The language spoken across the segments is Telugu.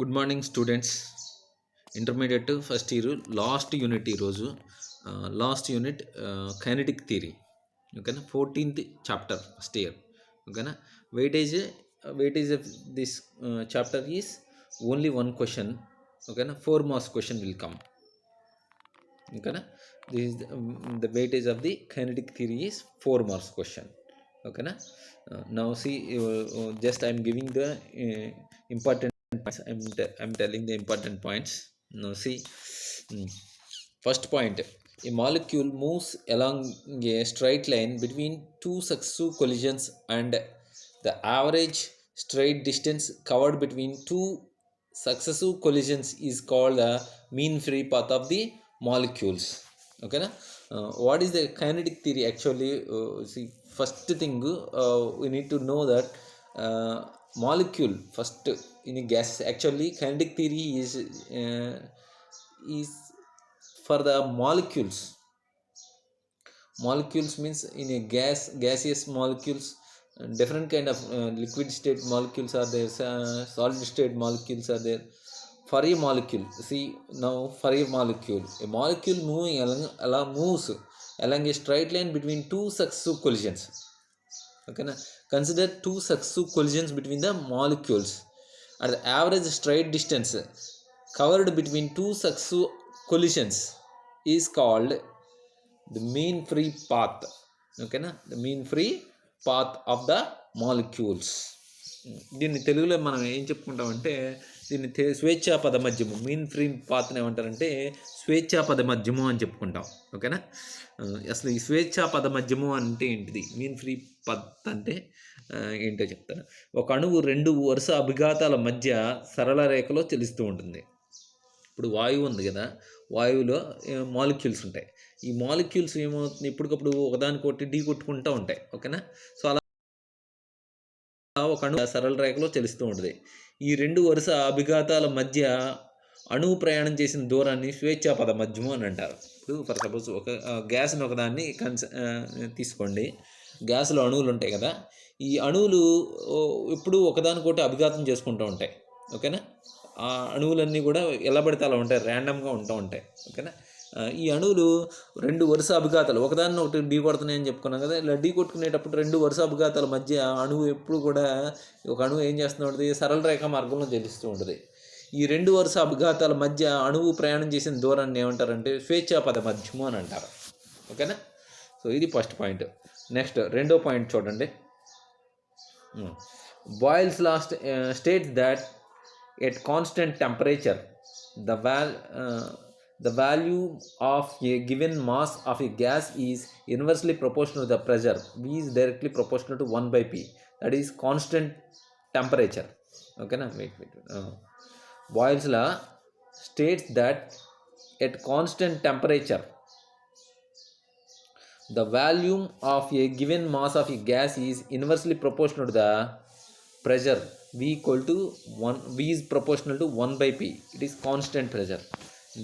Good morning students. Intermediate first year last unit ఈరోజు. Last unit kinetic theory. ఓకేనా, 14th చాప్టర్ ఫస్ట్ ఇయర్. ఓకేనా, weightage of this chapter is only one question. ఓకేనా, 4 marks క్వశ్చన్ విల్ కమ్. ఓకేనా, this is the weightage of the kinetic theory is 4 marks question. ఓకేనా, now see, just I am giving the important points. I'm telling the important points. Now see, first point: a molecule moves along a straight line between two successive collisions, and the average straight distance covered between two successive collisions is called the mean free path of the molecules. Okay na? What is the kinetic theory actually? See, first thing, we need to know that molecule first in a gas. Actually kinetic theory is for the molecules means in a gaseous molecules. Different kind of liquid state molecules are there, solid state molecules are there. For a molecule, see, now for a molecule moving moves along a straight line between two successive collisions. Okay na? Consider two successive collisions between the molecules, and the average straight distance covered between two successive collisions is called the mean free path. Okay na? The mean free path of the molecules. దీన్ని తెలుగులో మనం ఏం చెప్పుకుంటామంటే, దీన్ని స్వేచ్ఛా పదమధ్యము, మీన్ ఫ్రీ పాత్ని ఏమంటారంటే స్వేచ్ఛా పదమధ్యము అని చెప్పుకుంటాం. ఓకేనా, అసలు ఈ స్వేచ్ఛా పదమధ్యము అంటే ఏంటిది, మీన్ ఫ్రీ పత్ అంటే ఏంటో చెప్తాను. ఒక అణువు 2 వరుస అభిఘాతాల మధ్య సరళ రేఖలో తెలుస్తూ ఉంటుంది. ఇప్పుడు వాయువు ఉంది కదా, వాయువులో మాలిక్యూల్స్ ఉంటాయి. ఈ మాలిక్యూల్స్ ఏమవుతుంది, ఇప్పటికప్పుడు ఒకదానికొకటి ఢీ కొట్టుకుంటూ ఉంటాయి. ఓకేనా, సో అలా ఒక అణువు సరళ రేఖలో తెలుస్తూ ఉంటుంది. ఈ 2 వరుస అభిఘాతాల మధ్య అణువు ప్రయాణం చేసిన దూరాన్ని స్వేచ్ఛా పదమధ్యము అని అంటారు. ఇప్పుడు ఫర్ సపోజ్ ఒక గ్యాస్ని ఒకదాన్ని తీసుకోండి. గ్యాస్లో అణువులు ఉంటాయి కదా, ఈ అణువులు ఎప్పుడు ఒకదానికొకటి అభిఘాతం చేసుకుంటూ ఉంటాయి. ఓకేనా, ఆ అణువులన్నీ కూడా ఎలా పడితే అలా ఉంటాయి, ర్యాండమ్గా ఉంటూ ఉంటాయి. ఓకేనా, ఈ అణువులు 2 వరుస అభిఘాతాలు ఒకదాన్ని ఒకటి ఢీ కొడుతున్నాయని చెప్పుకున్నాం కదా. ఇలా ఢీ కొట్టుకునేటప్పుడు 2 వరుస అభిఘాతాల మధ్య అణువు ఎప్పుడు కూడా, ఒక అణువు ఏం చేస్తూ ఉంటుంది, సరళ రేఖ మార్గంలో తెలుస్తూ ఉంటుంది. ఈ 2 వరుస అభిఘాతాల మధ్య అణువు ప్రయాణం చేసిన దూరాన్ని ఏమంటారంటే స్వేచ్ఛా పదమధ్యము అని అంటారు. ఓకేనా, సో ఇది ఫస్ట్ పాయింట్. నెక్స్ట్ రెండో పాయింట్ చూడండి. Boils law states that at constant temperature the value of a given mass of a gas is inversely proportional to the pressure. V is directly proportional to 1 by P. That is constant temperature. Okay na? Wait. Boyle's law states that at constant temperature the volume of a given mass of a gas is inversely proportional to the pressure. V is proportional to 1 by P. It is constant pressure.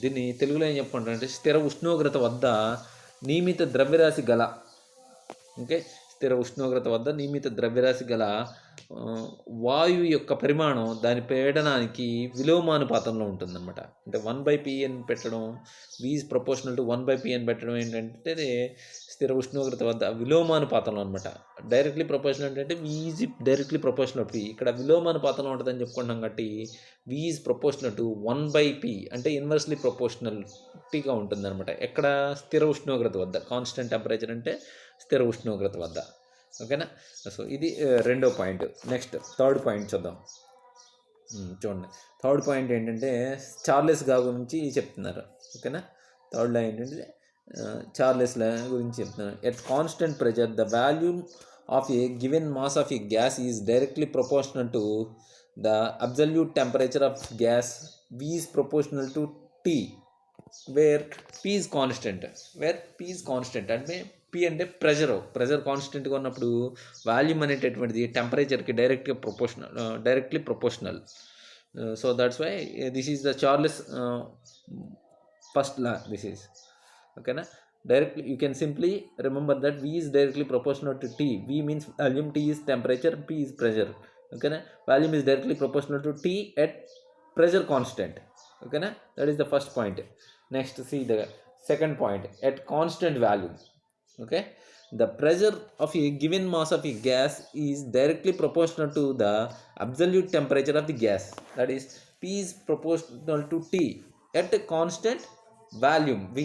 దీన్ని తెలుగులో ఏం చెప్పుకుంటారంటే స్థిర ఉష్ణోగ్రత వద్ద నియమిత ద్రవ్యరాశి గల, ఓకే, స్థిర ఉష్ణోగ్రత వద్ద నియమిత ద్రవ్యరాశి గల వాయువు యొక్క పరిమాణం దాని పీడనానికి విలోమానుపాతంలో ఉంటుందన్నమాట. అంటే 1 by P అని పెట్టడం, V is proportional to 1 by P అని పెట్టడం ఏంటంటే స్థిర ఉష్ణోగ్రత వద్ద విలోమానుపాతంలో అనమాట. డైరెక్ట్లీ ప్రపోర్షనల్ అంటే V is directly proportional P. ఇక్కడ విలోమానుపాతంలో ఉంటుందని చెప్పుకుంటాం కాబట్టి V is proportional to 1 by P అంటే ఇన్వర్స్లీ ప్రపోర్షనల్టీగా ఉంటుందన్నమాట. ఎక్కడ స్థిర ఉష్ణోగ్రత వద్ద, కాన్స్టెంట్ టెంపరేచర్ అంటే స్థిర ఉష్ణోగ్రత వద్ద. ఓకేనా, సో ఇది రెండో పాయింట్. నెక్స్ట్ థర్డ్ పాయింట్ చూద్దాం. చూడండి, థర్డ్ పాయింట్ ఏంటంటే చార్లెస్ లా గురించి చెప్తున్నారు. ఓకేనా, థర్డ్ లా ఏంటంటే చార్లెస్ లా గురించి చెప్తున్నారు. At constant pressure the volume of a given mass of A gas is directly proportional to the absolute temperature of gas. V is proportional to T where P is constant. అంటే P అంటే ప్రెషర్ కాన్స్టెంట్గా ఉన్నప్పుడు వాల్యూమ్ అనేటటువంటిది టెంపరేచర్కి directly proportional. So that's why this is the Charles first law. This is ఓకేనా. Directly you can simply remember that V is directly proportional to T. V means volume, T is temperature, P is pressure. Okay na? Volume is directly proportional to T at pressure constant. Okay na? That is the first point. Next, see the second point, at constant value. Okay, the pressure of a given mass of a gas is directly proportional to the absolute temperature of the gas. That is, P is proportional to T at a constant volume V.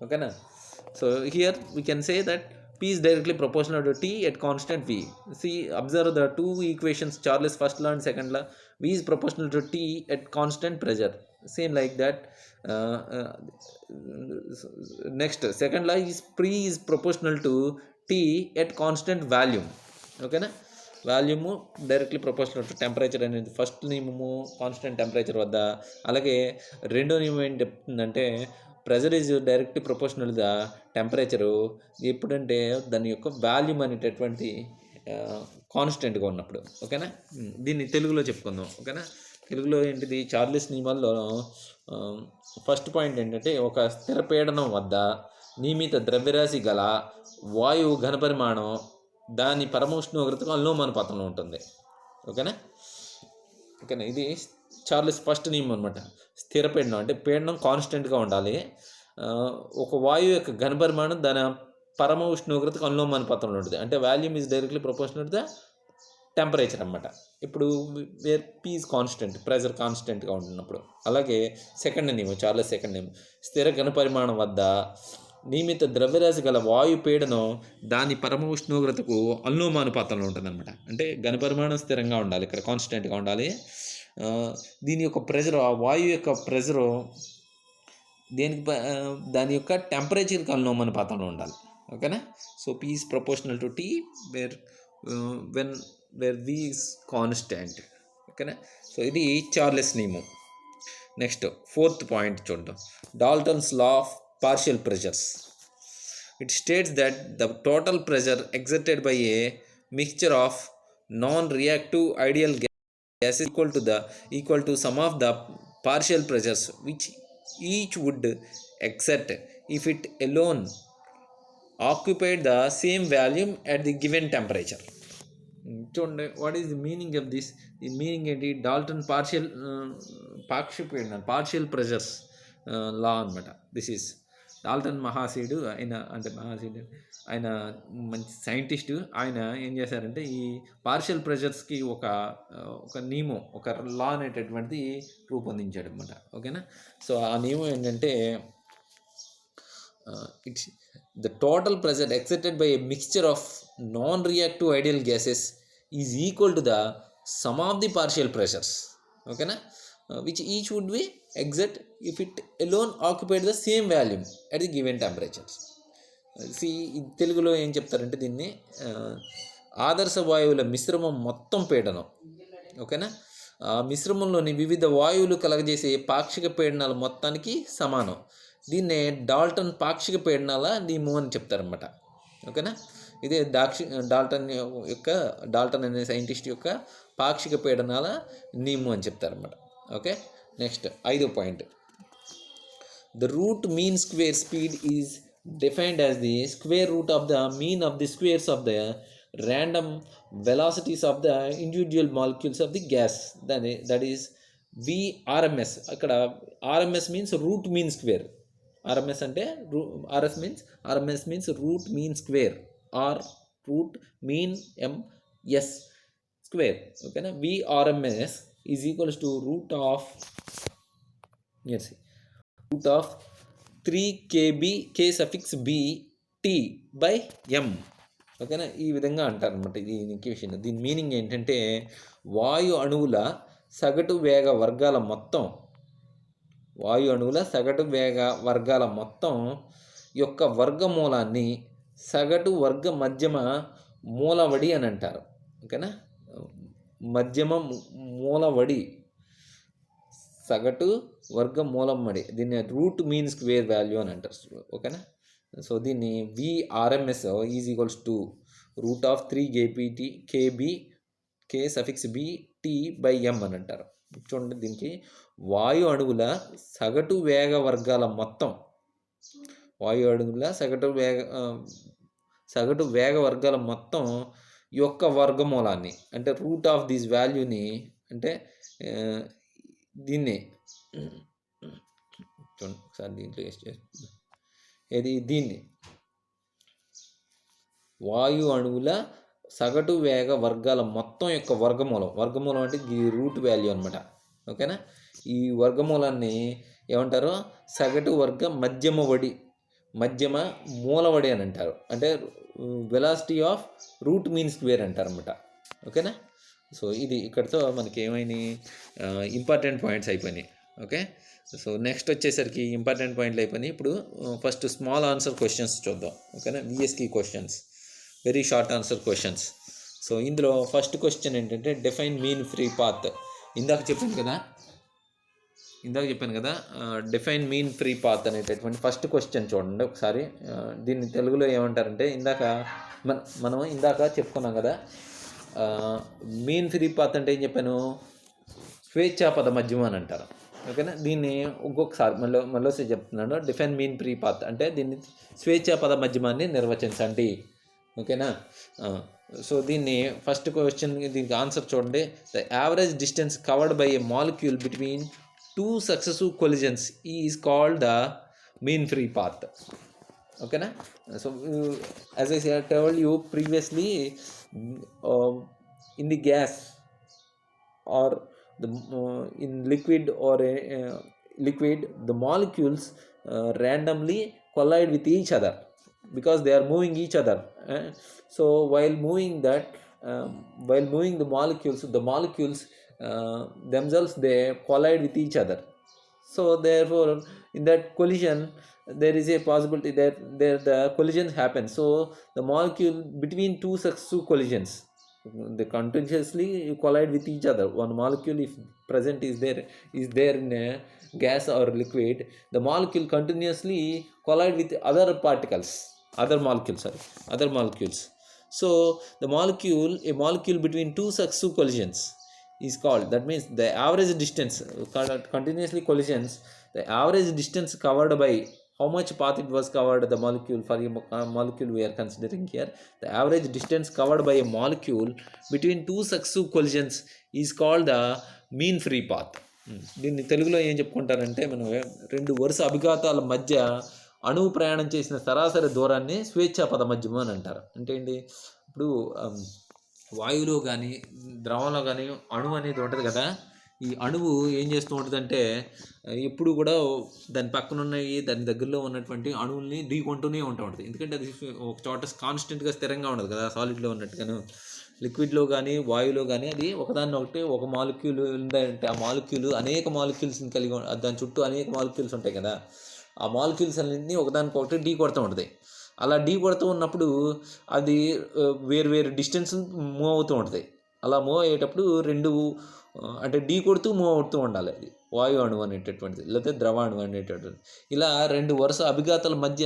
Okay na? So here we can say that P is directly proportional to T at constant V. See, observe the two equations, Charles first law and second law. V is proportional to T at constant pressure. Same like that. uh, uh, Next, second law is P is proportional to T at constant volume. Okay na? Volume directly proportional to temperature అనేది ఫస్ట్ నియమము కాన్స్టెంట్ టెంపరేచర్ వద్ద. అలాగే రెండో నియమం ఏం చెప్తుందంటే pressure is directly proportional the temperature ఎప్పుడంటే దాని యొక్క వాల్యూమ్ అనేటటువంటి కాన్స్టెంట్గా ఉన్నప్పుడు. ఓకేనా? దీన్ని తెలుగులో చెప్పుకుందాం. ఓకేనా? తెలుగులో ఏంటిది, చార్లెస్ నియమాల్లో ఫస్ట్ పాయింట్ ఏంటంటే, ఒక స్థిర పీడనం వద్ద నియమిత ద్రవ్యరాశి గల వాయువు ఘనపరిమాణం దాని పరమ ఉష్ణోగ్రతకు అనులోమానుపాతంలో ఉంటుంది. ఓకేనా? ఇది చార్లెస్ ఫస్ట్ నియమం అనమాట. స్థిర పీడనం అంటే పీడనం కాన్స్టెంట్గా ఉండాలి. ఒక వాయువు యొక్క ఘనపరిమాణం దాని పరమ ఉష్ణోగ్రతకు అనులోమానుపాతంలో ఉంటుంది. అంటే volume is directly proportional to the temperature అనమాట. ఇప్పుడు where P is constant, pressure కాన్స్టెంట్గా ఉంటున్నప్పుడు. అలాగే సెకండ్ నియమం, చార్లెస్ సెకండ్ నియమం, స్థిర ఘనపరిమాణం వద్ద నియమిత ద్రవ్యరాశి గల వాయు పీడనం దాని పరమ ఉష్ణోగ్రతకు అనులోమానుపాతంలో ఉంటుంది అనమాట. అంటే ఘనపరిమాణం స్థిరంగా ఉండాలి, ఇక్కడ కాన్స్టెంట్గా ఉండాలి. దీని యొక్క ప్రెజర్, ఆ వాయువు యొక్క ప్రెజరు దేనికి దాని యొక్క టెంపరేచర్కి అనులోమానుపాతంలో ఉండాలి. ఓకేనా? So P is proportional to T where V is constant. ఓకేనా? సో ఇది చార్లెస్ నియమం. నెక్స్ట్ ఫోర్త్ పాయింట్ చూద్దాం, Dalton's law of partial pressures. It states that the total pressure exerted by a mixture of non-reactive ideal gas is equal to sum of the partial pressures which each would exert if it alone occupied the same volume at the given temperature. చూడండి, what is the meaning of this? ఈ మీనింగ్ ఏంటి? డాల్టన్ పార్షియల్ ప్రెషర్స్ లా అనమాట. దిస్ ఈస్ డాల్టన్ మహాశయుడు. ఆయన మంచి సైంటిస్టు. ఆయన ఏం చేశారంటే ఈ పార్షియల్ ప్రెషర్స్కి ఒక నియమం, ఒక లా అనేటటువంటిది రూపొందించాడు అనమాట. ఓకేనా? సో ఆ నియమం ఏంటంటే, it's the total pressure excepted by a mixture of non reactive ideal gases is equal to the sum of the partial pressures. ఓకేనా? which each would be exert if it alone occupied the same volume at the given temperatures. See, తెలుగులో ఏం చెప్తారంటే దీన్ని ఆదర్శ వాయువుల మిశ్రమం మొత్తం పీడనం. ఓకేనా? మిశ్రమంలోని వివిధ వాయువులు కలగజేసే పాక్షిక పీడనాల మొత్తానికి సమానం. దీన్నే డాల్టన్ పాక్షిక పీడనాల నియమం అని చెప్తారన్నమాట. ఓకేనా? ఇదే డాల్టన్ అనే సైంటిస్ట్ యొక్క పాక్షిక పీడనాల నియమం అని చెప్తారన్నమాట. ఓకే? నెక్స్ట్ 5వ point, the root mean square speed is defined as the square root of the mean of the squares of the random velocities of the individual molecules of the gas. That is VRMS. అక్కడ RMS means root mean square. RMS అంటే RMS means root mean square R root mean MS square. ఓకేనా? VRMS is equals to root of 3 kb k suffix b t by m. ఓకేనా? ఈ విధంగా అంటారనమాట ఇది ఈక్వేషన్. దీని మీనింగ్ ఏంటంటే, వాయు అణువుల సగటు వేగ వర్గాల మొత్తం యొక్క వర్గమూలాన్ని సగటు వర్గ మధ్యమ మూలవడి అని అంటారు. ఓకేనా? మధ్యమ మూలవడి, సగటు వర్గ మూలమ్మడి, దీన్ని రూట్ మీన్ స్క్వేర్ వాల్యూ అని అంటారు. ఓకేనా? సో దీన్ని VRMS is equals to root of 3 kb k suffix b t by m అని అంటారు. చూడండి, దీనికి వాయు అణువుల సగటు వేగ వర్గాల మొత్తం, సగటు వేగ వర్గాల మొత్తం యొక్క వర్గమూలాన్ని, అంటే రూట్ ఆఫ్ దిస్ వాల్యూని, అంటే దీన్నే చూడండి ఒకసారి దీంట్లో ఏది దీన్ని వాయు అణువుల సగటు వేగ వర్గాల మొత్తం యొక్క వర్గమూలం అంటే ఈ రూట్ వాల్యూ అనమాట. ఓకేనా, ఈ వర్గమూలాన్ని ఏమంటారు? సగటు వర్గ మధ్యమ మూలవడి అని అంటారు. అంటే velocity of root mean square అంటారు అనమాట. ఓకేనా, సో ఇది ఇక్కడితో మనకి ఏమైనా ఇంపార్టెంట్ పాయింట్స్ అయిపోయినాయి. ఓకే, సో నెక్స్ట్ వచ్చేసరికి ఇంపార్టెంట్ పాయింట్లు అయిపోయినాయి. ఇప్పుడు ఫస్ట్ స్మాల్ ఆన్సర్ క్వశ్చన్స్ చూద్దాం. ఓకేనా, విఎస్కి questions, very short answer questions. So ఇందులో ఫస్ట్ క్వశ్చన్ ఏంటంటే డిఫైన్ మీన్ ఫ్రీ పాత్. ఇందాక చెప్పాను కదా డిఫైన్ మీన్ ఫ్రీ పాత్ అనేటటువంటి ఫస్ట్ క్వశ్చన్ చూడండి ఒకసారి. దీన్ని తెలుగులో ఏమంటారంటే మనం ఇందాక చెప్పుకున్నాం కదా, మీన్ ఫ్రీ పాత్ అంటే ఏం చెప్పాను? స్వేచ్ఛా పద మధ్యమం అని అంటారు. ఓకేనా, దీన్ని ఇంకొకసారి మళ్ళీ చెప్తున్నాను. డిఫైన్ మీన్ ఫ్రీ పాత్ అంటే దీన్ని స్వేచ్ఛా పద మధ్యమాన్ని నిర్వచించండి. ఓకేనా, సో దీన్ని ఫస్ట్ క్వశ్చన్, దీనికి ఆన్సర్ చూడండి. The average distance covered by a molecule between two successive collisions is called the mean free path. Okay na? So as I told you previously, in the gas or in liquid or liquid, the molecules randomly collide with each other because they are moving each other. So while moving the molecules themselves, they collide with each other. So therefore in that collision there is a possibility that the collisions happen. So the molecule between two successive collisions, they continuously collide with each other. One molecule if present is there in a gas or liquid, the molecule continuously collide with other molecules. So a molecule between two successive collisions is called, that means the average distance continuously collisions, the average distance covered by how much path it was covered, the molecule, for a molecule we are considering here, the average distance covered by a molecule between two successive collisions is called the mean free path. దీన్ని తెలుగులో ఏం చెప్పుకుంటారంటే, మనం రెండు వరుస అభిఘాతాల మధ్య అణువు ప్రయాణం చేసిన సరాసరి దూరాన్ని స్వేచ్ఛా పద మధ్యమం అని అంటారు. అంటే ఏంటి? ఇప్పుడు వాయువులో కానీ ద్రవంలో కానీ అణువు అనేది ఉంటుంది కదా, ఈ అణువు ఏం చేస్తూ ఉంటుందంటే ఎప్పుడు కూడా దాని పక్కన దాని దగ్గరలో ఉన్నటువంటి అణువుల్ని ఢీకొంటూనే ఉంటుంది. ఎందుకంటే అది ఒక చోట కాన్స్టెంట్గా స్థిరంగా ఉండదు కదా, సాలిడ్లో ఉన్నట్టుగాను. లిక్విడ్లో కానీ వాయువులో కానీ అది ఒకదాన్ని ఒకటి ఒక మాలిక్యూల్ ఉందంటే ఆ మాలిక్యూల్ అనేక మాలిక్యూల్స్ని కలిగి, దాని చుట్టూ అనేక మాలిక్యూల్స్ ఉంటాయి కదా, ఆ మాలిక్యూల్స్ అన్నింటినీ ఒకదానికొకటి ఢీ కొడుతూ ఉంటుంది. అలా ఢీ కొడుతూ ఉన్నప్పుడు అది వేరు డిస్టెన్స్ మూవ్ అవుతూ ఉంటుంది. అలా మూవ్ అయ్యేటప్పుడు అంటే ఢీ కొడుతూ మూవ్ అవుతూ ఉండాలి. అది వాయు అణువు అనేటటువంటిది, లేకపోతే ద్రవ అణువు అనేటటువంటిది. ఇలా రెండు వరుస అభిఘాతాల మధ్య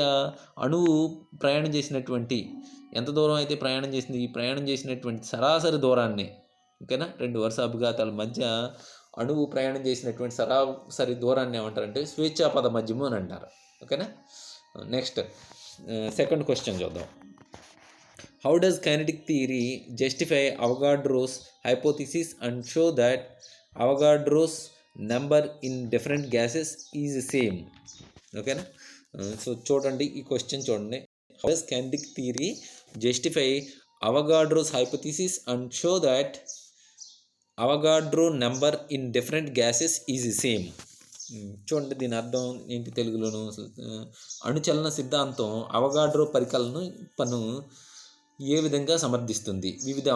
అణువు ప్రయాణం చేసినటువంటి, ఎంత దూరం అయితే ప్రయాణం చేసింది, ఈ ప్రయాణం చేసినటువంటి సరాసరి దూరాన్ని, ఓకేనా, రెండు వరుస అభిఘాతాల మధ్య అణువు ప్రయాణం చేసినటువంటి సరాసరి దూరాన్ని ఏమంటారంటే స్వేచ్ఛా పద మధ్యము అని అంటారు. ఓకేనా, నెక్స్ట్ సెకండ్ క్వశ్చన్ చూద్దాం. How does kinetic theory justify Avogadro's hypothesis and show that Avogadro's number in different gases is same? ఓకేనా, సో చూడండి ఈ క్వశ్చన్ చూడండి. How does kinetic theory justify Avogadro's hypothesis and show that Avogadro number in different gases is same? చూడండి దీని అర్థం ఏంటి తెలుగులోను. అణుచలన సిద్ధాంతం అవగాడ్రో పరికల్పనను ఏ విధంగా సమర్థిస్తుంది? వివిధ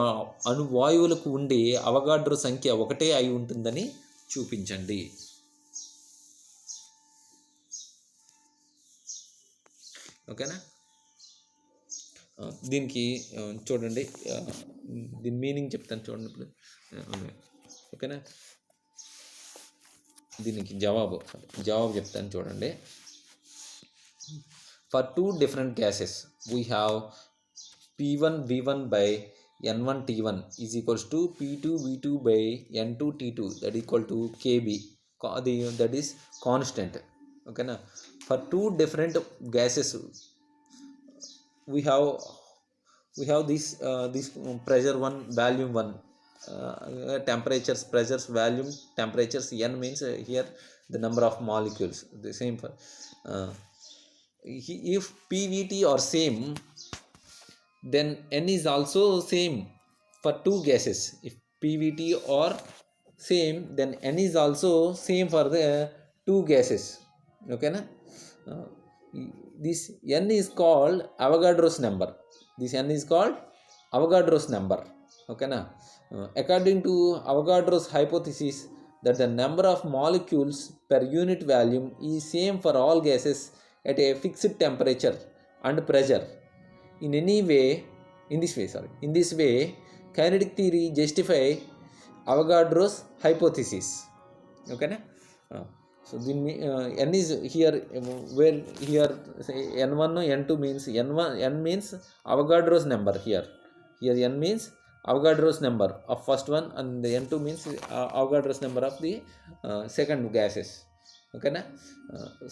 అణువాయువులకు ఉండే అవగాడ్రో సంఖ్య ఒకటే అయి ఉంటుందని చూపించండి. ఓకేనా, దీనికి చూడండి, దీని మీనింగ్ చెప్తాను చూడండి ఇప్పుడు. ఓకేనా, దీనికి జవాబు చెప్తాను చూడండి. For two different gases we have P1 V1 by N1 T1 is equals to P2 V2 by N2 T2, that is equal to Kb, that is constant. Okay na, for two different gases we have this pressure 1, volume 1. temperatures, pressures, volume, temperatures. N means here the number of molecules. The same for if PVT are same, then N is also same for two gases. If PVT are same, then N is also same for the two gases. Okay na? uh, this N is called Avogadro's number. This N is called Avogadro's number. Okay na? According to Avogadro's hypothesis that the number of molecules per unit volume is same for all gases at a fixed temperature and pressure. In this way, kinetic theory justify Avogadro's hypothesis. Okay na? So the N is here, where here say N1 N2 means N means Avogadro's number here. Here N means Avogadro's number of first one, and the N2 means Avogadro's number of the second gases. Okay na?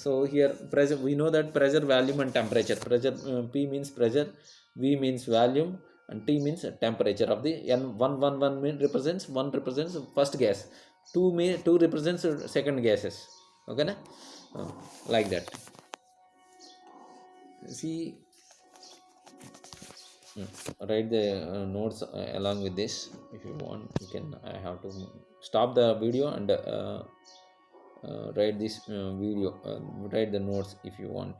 So here pressure, we know that pressure, volume and temperature. Pressure, P means pressure, V means volume, and T means temperature of the N. One represents, one represents first gas, two represents second gases. Okay na? Like that. See, write the notes along with this. If you want, you can. I have to stop the video and write this video, write the notes if you want.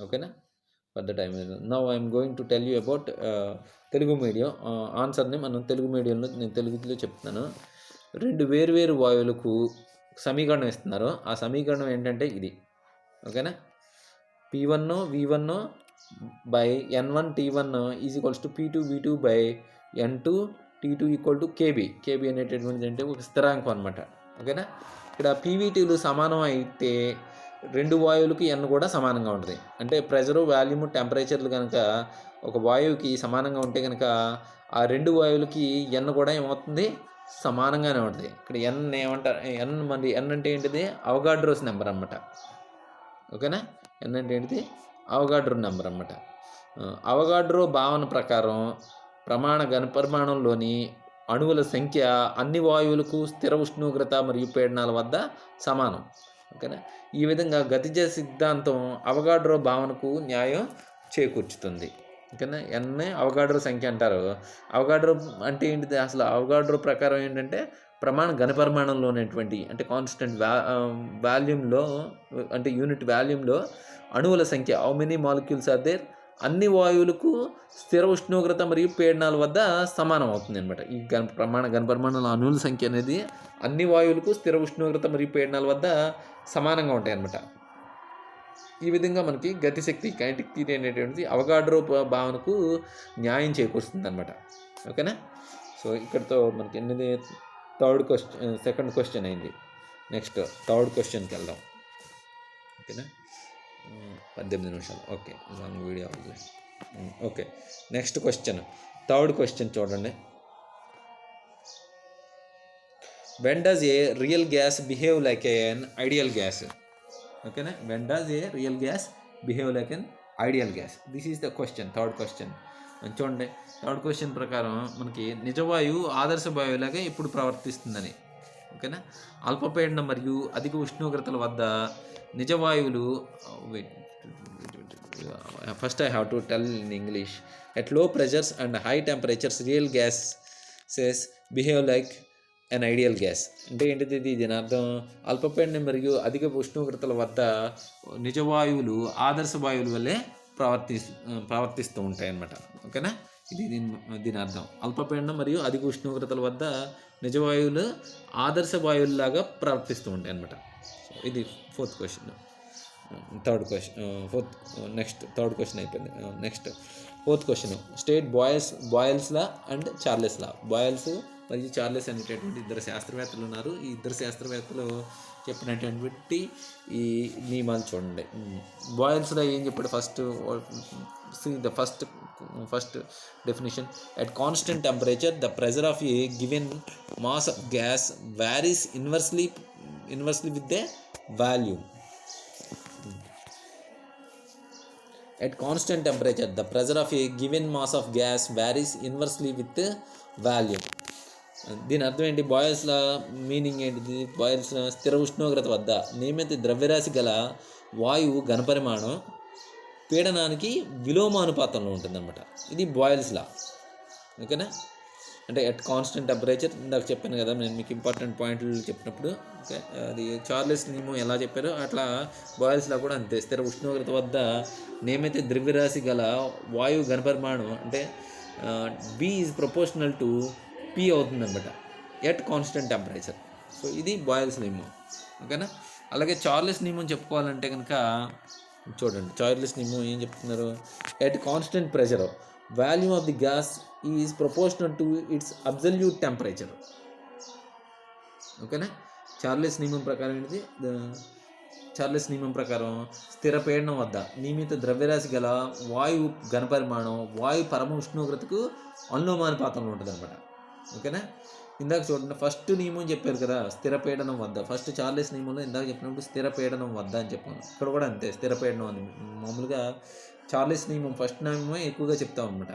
Okay na? For the time. Now I am going to tell you about Telugu medium ఆన్సర్ని మనం తెలుగు మీడియంలో నేను తెలుగులో చెప్తున్నాను. రెండు వేరు వాయువులకు సమీకరణం ఇస్తున్నారు. ఆ సమీకరణం ఏంటంటే ఇది. ఓకేనా? P1 V1 by N1 T1 is equals to P2 V2 by N2 T2 equal to KB. KB అనేటటువంటిది అంటే ఒక స్థిరాంకం అనమాట. ఓకేనా? ఇక్కడ PVTలు సమానం అయితే రెండు వాయువులకి N కూడా సమానంగా ఉంటుంది. అంటే ప్రెషరు, వాల్యూము, టెంపరేచర్లు కనుక ఒక వాయువుకి సమానంగా ఉంటే కనుక ఆ రెండు వాయువులకి N కూడా ఏమవుతుంది? సమానంగానే ఉంటుంది. ఇక్కడ N ఏమంటారు? N అంటే ఏంటిది? అవగాడ్రోస్ నెంబర్ అనమాట. ఓకేనా? N అంటే ఏంటిది? అవగాడ్రో నెంబర్ అనమాట. అవగాడ్రో భావన ప్రకారం ప్రమాణ ఘనపరిమాణంలోని అణువుల సంఖ్య అన్ని వాయువులకు స్థిర ఉష్ణోగ్రత మరియు పీడనాల వద్ద సమానం. ఓకేనా? ఈ విధంగా గతిజ సిద్ధాంతం అవగాడ్రో భావనకు న్యాయం చేకూర్చుతుంది. ఓకేనా? N అవగాడ్రో సంఖ్య అంటారు. అవగాడ్రో అంటే ఏంటిది? అసలు అవగాడ్రో ప్రకారం ఏంటంటే ప్రమాణ ఘనపరిమాణంలో ఉన్నటువంటి, అంటే కాన్స్టెంట్ వాల్యూమ్లో, అంటే యూనిట్ వాల్యూమ్లో అణువుల సంఖ్య, how many molecules are there, అన్ని వాయువులకు స్థిర ఉష్ణోగ్రత మరియు పీడనాల వద్ద సమానం అవుతుంది అనమాట. ఈ ప్రమాణ ఘనపరిమాణంలో అణువుల సంఖ్య అనేది అన్ని వాయువులకు స్థిర ఉష్ణోగ్రత మరియు పీడనాల వద్ద సమానంగా ఉంటాయి అన్నమాట. ఈ విధంగా మనకి గతిశక్తి, కైనెటిక్ థియరీ అనేటువంటిది అవగాడ్రో భావనకు న్యాయం చేకూరుస్తుంది అనమాట. ఓకేనా? సో ఇక్కడితో మనకి ఎనిమిది సెకండ్ క్వశ్చన్ అయింది. నెక్స్ట్ థర్డ్ క్వశ్చన్కి వెళ్దాం. ఓకేనా? 18 నిమిషాలు. ఓకే, లాంగ్ వీడియో అవ్వదు. Okay, next question, third question చూడండి. When does a real gas behave like an ideal gas? ఓకేనా? When does a real gas behave like an ideal gas? This is the question, third question. చూడండి, థర్డ్ క్వశ్చన్ ప్రకారం మనకి నిజవాయువు ఆదర్శ వాయువులాగా ఇప్పుడు ప్రవర్తిస్తుందని. ఓకేనా? అల్పపీడనం మరియు అధిక ఉష్ణోగ్రతల వద్ద నిజవాయువులు, first I have to tell in English. At low pressures and high temperatures real gases behave like an ideal gas. అంటే ఏంటిది? దీని అర్థం అల్పపీడనం మరియు అధిక ఉష్ణోగ్రతల వద్ద నిజవాయువులు ఆదర్శ వాయువుల వల్లే ప్రవర్తిస్తూ ఉంటాయి అన్నమాట. ఓకేనా? ఇది దీని అర్థం. అల్పపీడనం మరియు అధిక ఉష్ణోగ్రతల వద్ద నిజవాయువులు ఆదర్శ వాయువులాగా ప్రవర్తిస్తూ ఉంటాయి అన్నమాట. ఇది ఫోర్త్ క్వశ్చన్. థర్డ్ క్వశ్చన్ అయిపోయింది. Next fourth question, state boils law and Charles law. Boils మరియు చార్లెస్ అనేటటువంటి ఇద్దరు శాస్త్రవేత్తలు ఉన్నారు. ఈ ఇద్దరు శాస్త్రవేత్తలు చెప్పినటువంటి ఈ నియమాలు చూడండి. బాయిల్స్లో ఏం చెప్పాడు? First definition, at constant temperature the pressure of a given mass of gas varies inversely with the volume. At constant temperature the pressure of a given mass of gas varies inversely with the volume. దీని అర్థం ఏంటి? బాయిల్స్ లా మీనింగ్ ఏంటిది? బాయిల్స్ స్థిర ఉష్ణోగ్రత వద్ద నియమిత ద్రవ్యరాశి గల వాయువు ఘనపరిమాణం పీడనానికి విలోమానుపాతంలో ఉంటుందన్నమాట. ఇది బాయిల్స్ లా. ఓకేనా? అంటే ఎట్ కాన్స్టెంట్ టెంపరేచర్, ఇందాక చెప్పాను కదా నేను మీకు ఇంపార్టెంట్ పాయింట్లు చెప్పినప్పుడు. ఓకే, అది చార్లెస్ నియమం ఎలా చెప్పారో అట్లా బాయిల్స్లో కూడా అంతే. స్థిర ఉష్ణోగ్రత వద్ద నియమిత ద్రవ్యరాశి గల వాయువు ఘనపరిమాణం అంటే V is proportional to P అవుతుందన్నమాట ఎట్ కాన్స్టెంట్ టెంపరేచర్. సో ఇది బాయిల్స్ నియమం. ఓకేనా? అలాగే చార్లెస్ నియమం చెప్పుకోవాలంటే కనుక చూడండి, చార్లెస్ నియమం ఏం చెప్తున్నారు? At constant pressure volume of the gas is proportional to it's absolute temperature. ఓకేనా? చార్లెస్ నియమం ప్రకారం ఏంటిది? చార్లెస్ నియమం ప్రకారం స్థిర పీడనం వద్ద నియమిత ద్రవ్యరాశి గల వాయువు ఘనపరిమాణం వాయు పరమ ఉష్ణోగ్రతకు అనులోమానుపాతంలో ఉంటుంది అనమాట. ఓకేనా? ఇందాక చూడండి, ఫస్ట్ నియమం చెప్పారు కదా స్థిర పీడనం వద్ద. ఫస్ట్ చార్లెస్ నియమంలో ఇందాక చెప్పినప్పుడు స్థిర పీడనం వద్ద అని చెప్పాను. ఇక్కడ కూడా అంతే, స్థిర పీడనం అని. మామూలుగా చార్లెస్ నియమం ఫస్ట్ నియమమే ఎక్కువగా చెప్తాం అనమాట.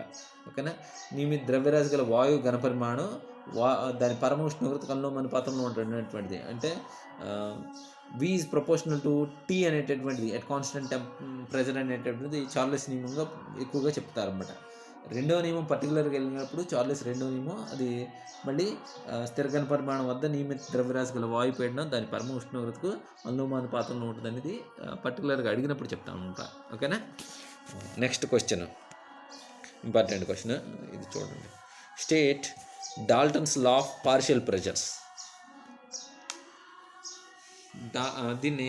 ఓకేనా? నియమిత ద్రవ్యరాశి గల వాయువు ఘనపరిమాణం దాని పరమ ఉష్ణోగ్రతకు అనులోమానుపాతంలో ఉంటున్నటువంటిది. అంటే V is proportional to T అనేటటువంటిది ఎట్ కాన్స్టెంట్ ప్రెజర్ అనేటటువంటిది చార్లెస్ నియమంగా ఎక్కువగా చెప్తారన్నమాట. రెండవ నియమం పర్టికులర్గా వెళ్ళినప్పుడు చార్లెస్ రెండవ నియమం అది మళ్ళీ స్థిర ఘనపరిమాణం వద్ద నియమిత ద్రవ్యరాశి గల వాయు పీడనం దాని పరమ ఉష్ణోగ్రతకు అనులోమానుపాతంలో ఉంటుంది అనేది పర్టికులర్గా అడిగినప్పుడు చెప్తాం అనమాట. ఓకేనా? నెక్స్ట్ క్వశ్చన్, ఇంపార్టెంట్ క్వశ్చన్ ఇది చూడండి. State Dalton's law of partial pressures. దీన్ని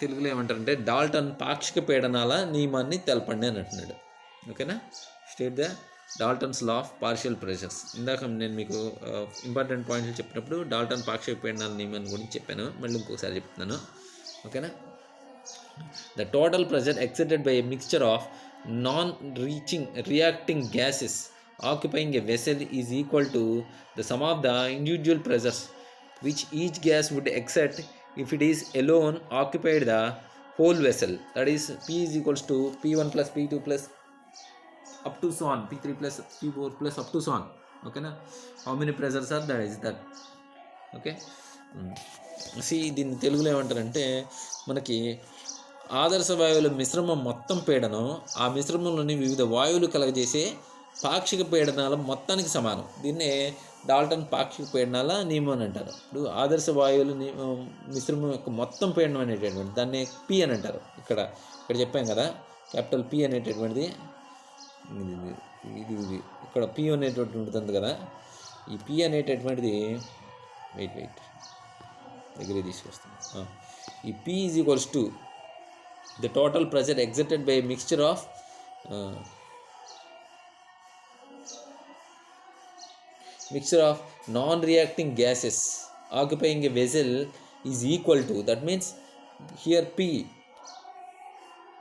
తెలుగులో ఏమంటారంటే డాల్టన్ పాక్షిక పీడనాల నియమాన్ని తెలపండి అని అంటున్నాడు. ఓకేనా? State the Dalton's law of partial pressures. ఇందాక నేను మీకు ఇంపార్టెంట్ పాయింట్లు చెప్పినప్పుడు డాల్టన్ పాక్షిక పీడనాల నియమాన్ని గురించి చెప్పాను, మళ్ళీ ఇంకోసారి చెప్తున్నాను. ఓకేనా? The total pressure exerted by a mixture of non-reacting gases occupying a vessel is equal to the sum of the individual pressures which each gas would exert if it is alone occupied the whole vessel. That is, P is equals to P1 plus P2 plus up to so on, P3 plus P4 plus up to so on. Okay na? How many pressures are that? Is that okay? దీన్ని తెలుగులో ఏమంటారంటే మనకి ఆదర్శ వాయువుల మిశ్రమం మొత్తం పీడనం ఆ మిశ్రమంలోని వివిధ వాయువులు కలగజేసే పాక్షిక పీడనాల మొత్తానికి సమానం. దీన్నే డాల్టన్ పాక్షిక పీడనాల నియమం అని అంటారు. ఇప్పుడు ఆదర్శ వాయువుల మిశ్రమం యొక్క మొత్తం పీడనం అనేటటువంటి దాన్ని పి అని అంటారు. ఇక్కడ చెప్పాం కదా క్యాపిటల్ పి అనేటటువంటిది ఇది ఇక్కడ పి అనేటటువంటి ఉంటుంది కదా. ఈ పి అనేటటువంటిది వెయిట్ దగ్గర తీసుకొస్తాను. ఈ P is equals to the total pressure exerted by mixture of non-reacting gases occupying a vessel is equal to, that means here P,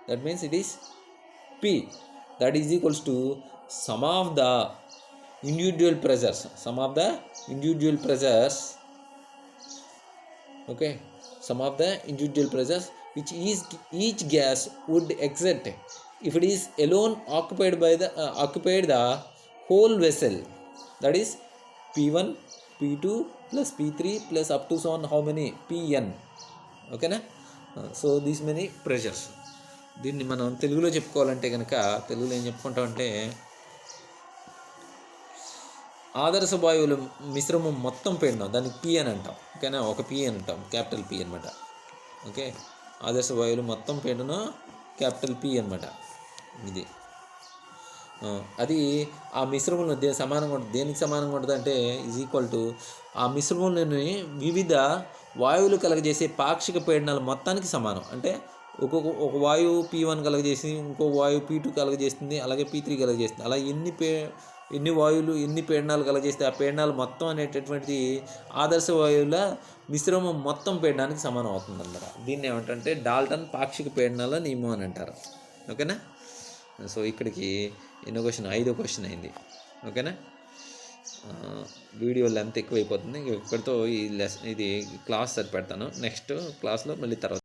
that means it is P, that is equals to sum of the individual pressures, okay, sum of the individual pressures which each gas would exert if it is alone occupied the whole vessel. That is P1 P2 plus P3 plus up to so on how many Pn. ఓకేనా? So these many pressures. దీన్ని మనం తెలుగులో చెప్పుకోవాలంటే కనుక తెలుగులో ఏం చెప్పుకుంటామంటే ఆదర్శ వాయువుల మిశ్రమం మొత్తం పీడనం దానికి పి అని అంటాం. ఓకేనా? ఒక పి అని అంటాం, క్యాపిటల్ పి అనమాట. ఓకే, ఆదర్శ వాయువులు మొత్తం పీడనం క్యాపిటల్ పి అనమాట. ఇది అది ఆ మిశ్రమంలో సమానంగా ఉంటుంది. దేనికి సమానంగా ఉంటుంది అంటే ఈజ్ ఈక్వల్ టు ఆ మిశ్రమంలోని వివిధ వాయువులు కలగజేసే పాక్షిక పీడనాల మొత్తానికి సమానం. అంటే ఒక వాయువు P1 కలగజేసి ఇంకో వాయువు P2 కలగజేస్తుంది, అలాగే P3 కలగజేస్తుంది. అలా ఎన్ని వాయువులు ఎన్ని పీడనాలు కలగజేస్తే ఆ పీడనాలు మొత్తం అనేటటువంటిది ఆదర్శ వాయువుల మిశ్రమం మొత్తం పీడనానికి సమానం అవుతుంది అన్నమాట. దీన్ని ఏమంటారంటే డాల్టన్ పాక్షిక పీడనాల నియమం అని అంటారు. ఓకేనా? సో ఇక్కడికి ఎన్నో క్వశ్చన్, 5వ క్వశ్చన్ అయింది. ఓకేనా? వీడియో లెంత్ ఎక్కువైపోతుంది. ఇక్కడితో ఇది క్లాస్ సరిపెడతాను. నెక్స్ట్ క్లాస్లో మళ్ళీ తర్వాత